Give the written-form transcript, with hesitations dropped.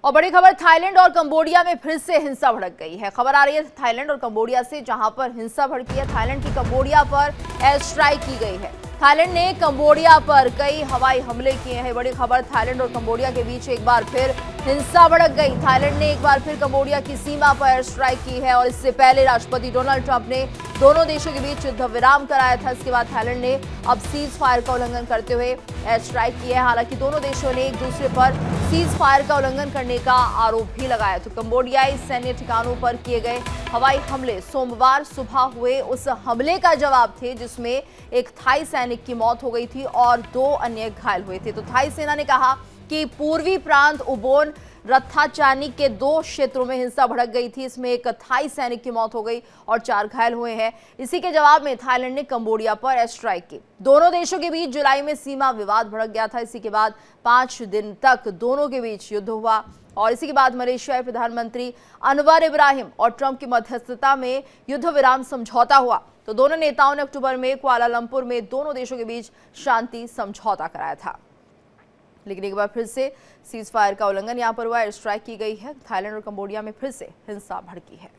और बड़ी खबर थाईलैंड और कंबोडिया में फिर से हिंसा भड़क गई है। खबर आ रही है थाईलैंड और कंबोडिया से, जहां पर हिंसा भड़की है। थाईलैंड की कंबोडिया पर एयर स्ट्राइक की गई है। थाईलैंड ने कंबोडिया पर कई हवाई हमले किए हैं। बड़ी खबर, थाईलैंड और कंबोडिया के बीच एक बार फिर हिंसा भड़क गई। थाईलैंड ने एक बार फिर कंबोडिया की सीमा पर एयर स्ट्राइक की है और इससे पहले राष्ट्रपति डोनाल्ड ट्रंप ने दोनों देशों के बीच युद्ध विराम कराया था। इसके बाद थाईलैंड ने अब सीज फायर का उल्लंघन करते हुए एयर स्ट्राइक की है। हालांकि दोनों देशों ने एक दूसरे पर सीज फायर का उल्लंघन करने का आरोप भी लगाया। तो कंबोडियाई सैन्य ठिकानों पर किए गए हवाई हमले सोमवार सुबह हुए उस हमले का जवाब थे जिसमें एक थाई सैनिक की मौत हो गई थी और 2 अन्य घायल हुए थे। तो थाई सेना ने कहा कि पूर्वी प्रांत उबोन रत्थाचानी के 2 क्षेत्रों में हिंसा भड़क गई थी। इसमें एक थाई सैनिक की मौत हो गई और 4 घायल हुए हैं। इसी के जवाब में थाईलैंड ने कंबोडिया पर एयर स्ट्राइक की। दोनों देशों के बीच जुलाई में सीमा विवाद भड़क गया था। इसी के बाद 5 दिन तक दोनों के बीच युद्ध हुआ और इसी के बाद मलेशियाई प्रधानमंत्री अनवर इब्राहिम और ट्रंप की मध्यस्थता में युद्ध विराम समझौता हुआ। तो दोनों नेताओं ने अक्टूबर में कुआलालंपुर में दोनों देशों के बीच शांति समझौता कराया था। लेकिन एक बार फिर से सीज फायर का उल्लंघन यहां पर हुआ, एयर स्ट्राइक की गई है। थाईलैंड और कंबोडिया में फिर से हिंसा भड़की है।